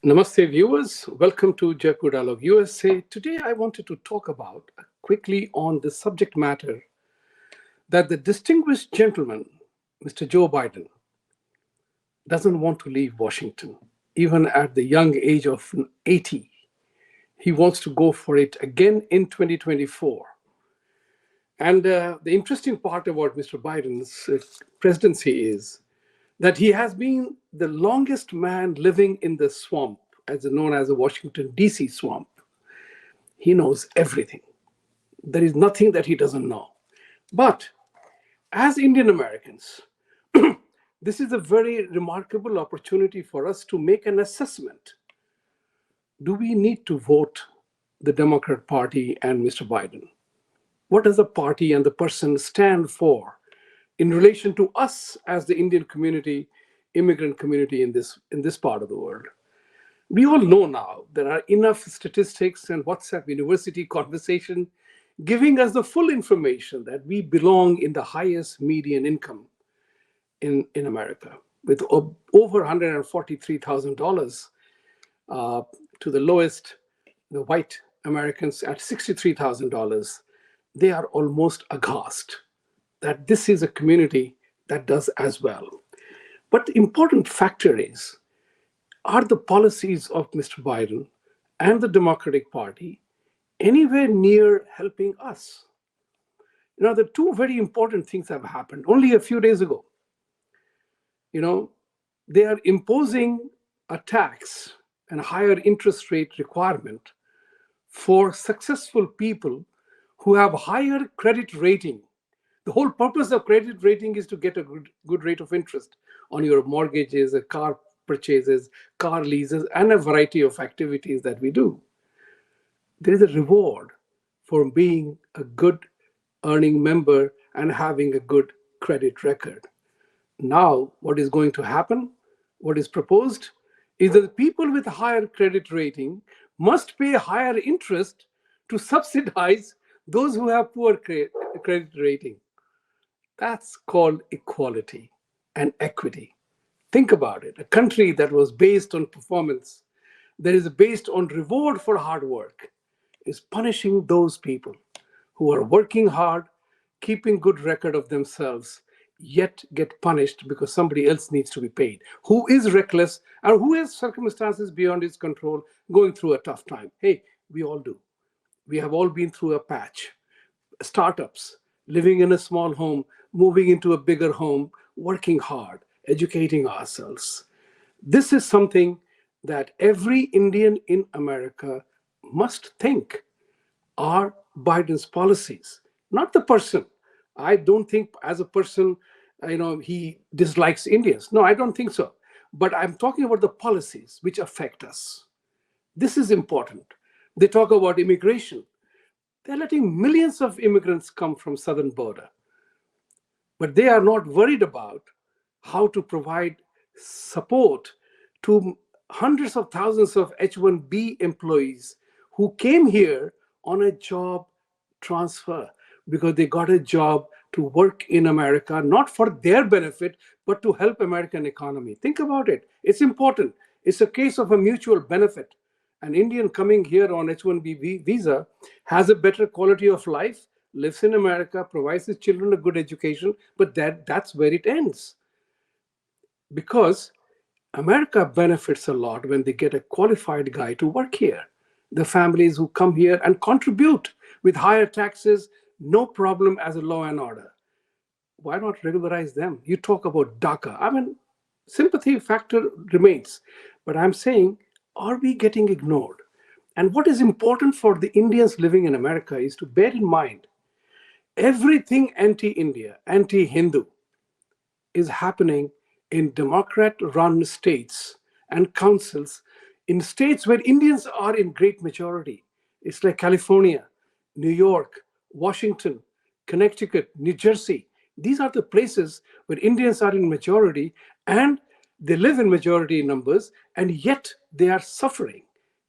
Namaste, viewers. Welcome to Jaipur Dialogue USA. Today, I wanted to talk about quickly on the subject matter that the distinguished gentleman, Mr. Joe Biden, doesn't want to leave Washington. Even at the young age of 80, he wants to go for it again in 2024. And the interesting part about Mr. Biden's presidency is that he has been the longest man living in the swamp, as known as the Washington, D.C. swamp. He knows everything. There is nothing that he doesn't know. But as Indian Americans, this is a very remarkable opportunity for us to make an assessment. Do we need to vote the Democrat Party and Mr. Biden? What does the party and the person stand for in relation to us as the Indian community, immigrant community in this part of the world? We all know now there are enough statistics and WhatsApp university conversation giving us the full information that we belong in the highest median income in America, with over $143,000 to the lowest, the white Americans at $63,000. They are almost aghast that this is a community that does as well. But the important factor is, are the policies of Mr. Biden and the Democratic Party anywhere near helping us? The two very important things have happened only a few days ago. They are imposing a tax and higher interest rate requirement for successful people who have higher credit rating. The whole purpose of credit rating is to get a good rate of interest on your mortgages, car purchases, car leases, and a variety of activities that we do. There is a reward for being a good earning member and having a good credit record. Now, what is going to happen, what is proposed, is that the people with higher credit rating must pay higher interest to subsidize those who have poor credit rating. That's called equality and equity. Think about it. A country that was based on performance, that is based on reward for hard work, is punishing those people who are working hard, keeping good record of themselves, yet get punished because somebody else needs to be paid, who is reckless and who has circumstances beyond his control, going through a tough time. Hey, we all do. We have all been through a patch. Startups, living in a small home, moving into a bigger home, working hard, educating ourselves. This is something that every Indian in America must think. Are Biden's policies, not the person. I don't think as a person, he dislikes Indians. No, I don't think so. But I'm talking about the policies which affect us. This is important. They talk about immigration. They're letting millions of immigrants come from southern border. But they are not worried about how to provide support to hundreds of thousands of H-1B employees who came here on a job transfer because they got a job to work in America, not for their benefit, but to help American economy. Think about it. It's important. It's a case of a mutual benefit. An Indian coming here on H-1B visa has a better quality of life, lives in America, provides his children a good education, but that's where it ends. Because America benefits a lot when they get a qualified guy to work here. The families who come here and contribute with higher taxes, no problem as a law and order. Why not regularize them? You talk about DACA. Sympathy factor remains. But I'm saying, are we getting ignored? And what is important for the Indians living in America is to bear in mind, everything anti-India, anti-Hindu is happening in Democrat-run states and councils, in states where Indians are in great majority. It's like California, New York, Washington, Connecticut, New Jersey. These are the places where Indians are in majority and they live in majority numbers, and yet they are suffering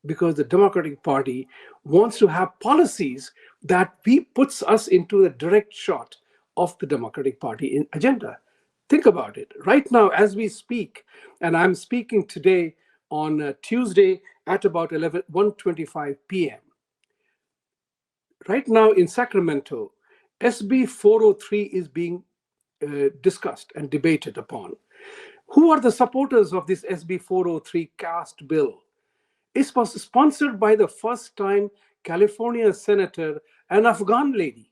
because the Democratic Party wants to have policies that puts us into the direct shot of the Democratic Party agenda. Think about it. Right now, as we speak, and I'm speaking today on Tuesday at about 1:25 p.m. Right now in Sacramento, SB 403 is being discussed and debated upon. Who are the supporters of this SB 403 caste bill? It was sponsored by the first time California Senator, an Afghan lady.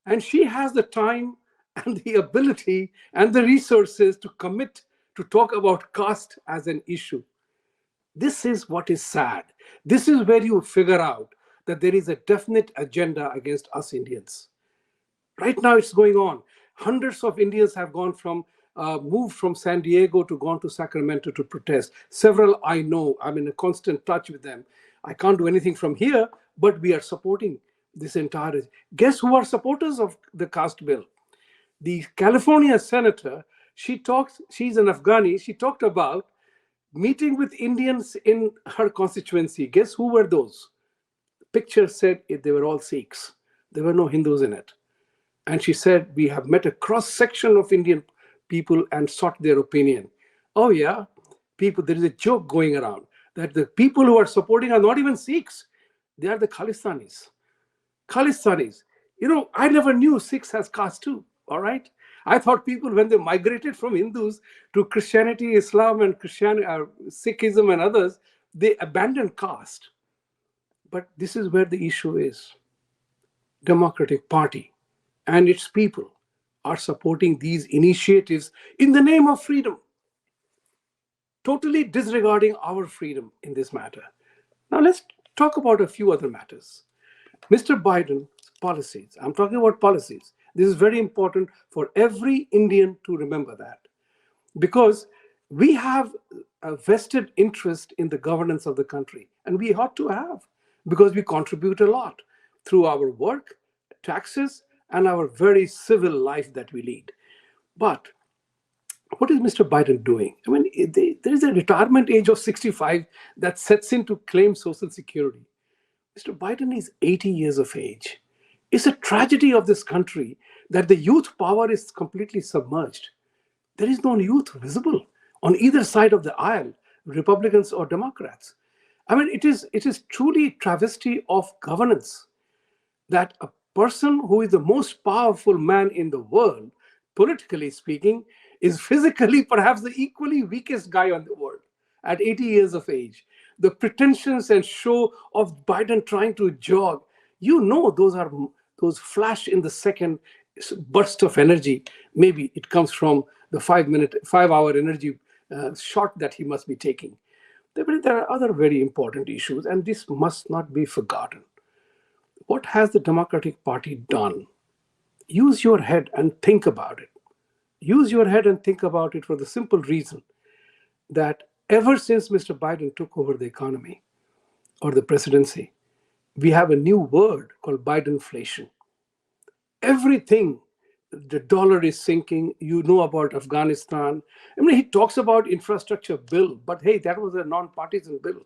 And she has the time and the ability and the resources to commit to talk about caste as an issue. This is what is sad. This is where you figure out that there is a definite agenda against us Indians. Right now it's going on. Hundreds of Indians have moved from San Diego to gone to Sacramento to protest. Several I know, I'm in a constant touch with them. I can't do anything from here, but we are supporting this entire. Guess who are supporters of the caste bill? The California senator, she's an Afghani, she talked about meeting with Indians in her constituency. Guess who were those? Picture said they were all Sikhs. There were no Hindus in it. And she said, we have met a cross section of Indian people and sought their opinion. Oh yeah, people, there is a joke going around that the people who are supporting are not even Sikhs. They are the Khalistanis. Khalistanis. You know, I never knew Sikhs has caste too, all right? I thought people, when they migrated from Hindus to Christianity, Islam, and Sikhism and others, they abandoned caste. But this is where the issue is. Democratic Party and its people are supporting these initiatives in the name of freedom, totally disregarding our freedom in this matter. Now let's talk about a few other matters. Mr. Biden's policies, I'm talking about policies. This is very important for every Indian to remember that, because we have a vested interest in the governance of the country, and we ought to have, because we contribute a lot through our work, taxes, and our very civil life that we lead. But what is Mr. Biden doing? I mean, there is a retirement age of 65 that sets in to claim Social Security. Mr. Biden is 80 years of age. It's a tragedy of this country that the youth power is completely submerged. There is no youth visible on either side of the aisle, Republicans or Democrats. I mean, it is truly a travesty of governance that a person who is the most powerful man in the world, politically speaking, is physically perhaps the equally weakest guy on the world at 80 years of age. The pretensions and show of Biden trying to jog, you know, those flash in the second burst of energy. Maybe it comes from the 5-hour energy shot that he must be taking. There are other very important issues, and this must not be forgotten. What has the Democratic Party done? Use your head and think about it. Use your head and think about it for the simple reason that ever since Mr. Biden took over the economy or the presidency, we have a new word called Bidenflation. Everything, the dollar is sinking. You know about Afghanistan. I mean, he talks about infrastructure bill, but hey, that was a non-partisan bill.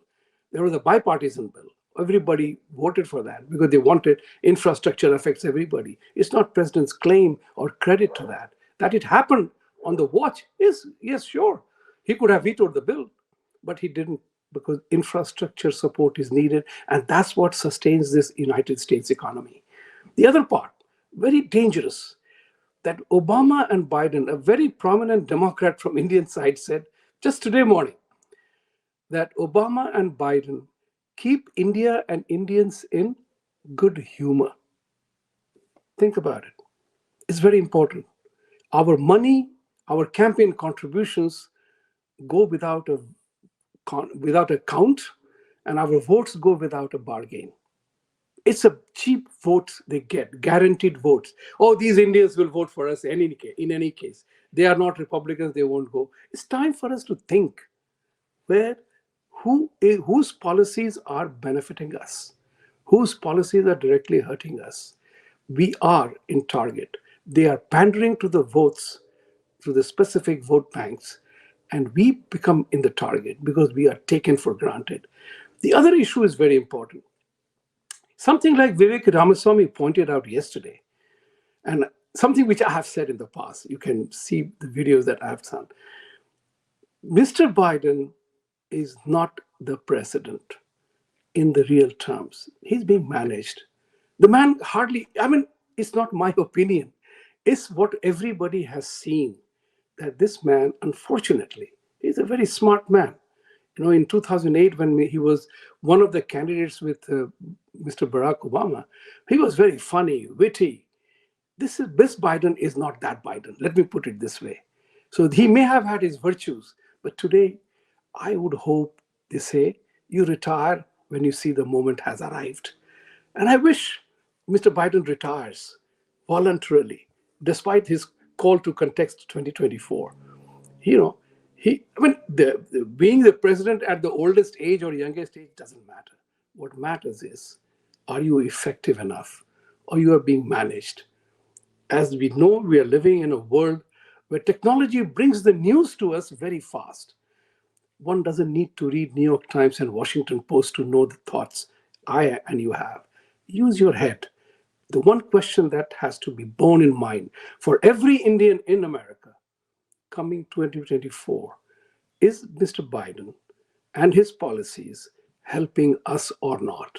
There was a bipartisan bill. Everybody voted for that because they wanted infrastructure affects everybody. It's not president's claim or credit to that. That it happened on the watch is, yes, sure. He could have vetoed the bill, but he didn't, because infrastructure support is needed, and that's what sustains this United States economy. The other part, very dangerous, that Obama and Biden, a very prominent Democrat from Indian side, said just today morning that Obama and Biden keep India and Indians in good humor. Think about it. It's very important. Our money, our campaign contributions go without a count, and our votes go without a bargain. It's a cheap vote they get, guaranteed votes. Oh, these Indians will vote for us in any case. They are not Republicans, they won't go. It's time for us to think whose policies are benefiting us, whose policies are directly hurting us. We are in target. They are pandering to the votes through the specific vote banks, and we become in the target because we are taken for granted. The other issue is very important. Something like Vivek Ramaswamy pointed out yesterday, and something which I have said in the past. You can see the videos that I have done. Mr. Biden is not the president in the real terms. He's being managed. The man hardly, I mean, it's not my opinion. It's what everybody has seen, that this man, unfortunately, is a very smart man. In 2008, when he was one of the candidates with Mr. Barack Obama, he was very funny, witty. This Biden is not that Biden. Let me put it this way. So he may have had his virtues, but today, I would hope they say you retire when you see the moment has arrived. And I wish Mr. Biden retires voluntarily, despite his call to contest 2024. You know, being the president at the oldest age or youngest age doesn't matter. What matters is, are you effective enough, or you are being managed? As we know, we are living in a world where technology brings the news to us very fast. One doesn't need to read New York Times and Washington Post to know the thoughts I and you have. Use your head. The one question that has to be borne in mind for every Indian in America coming 2024 is Mr. Biden and his policies helping us or not?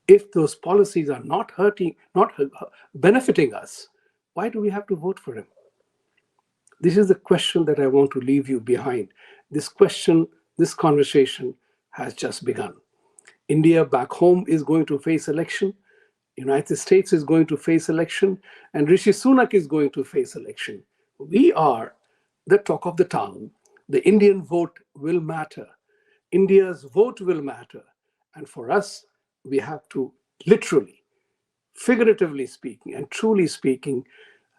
If those policies are not benefiting us, why do we have to vote for him? This is the question that I want to leave you behind. This question, this conversation has just begun. India back home is going to face election. United States is going to face election, and Rishi Sunak is going to face election. We are the talk of the town. The Indian vote will matter. India's vote will matter. And for us, we have to literally, figuratively speaking, and truly speaking,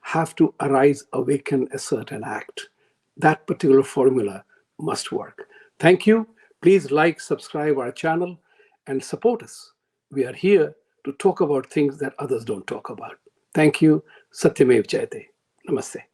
have to arise, awaken, assert, and act. That particular formula must work. Thank you. Please like, subscribe our channel, and support us. We are here to talk about things that others don't talk about. Thank you. Satyamev Jayate. Namaste.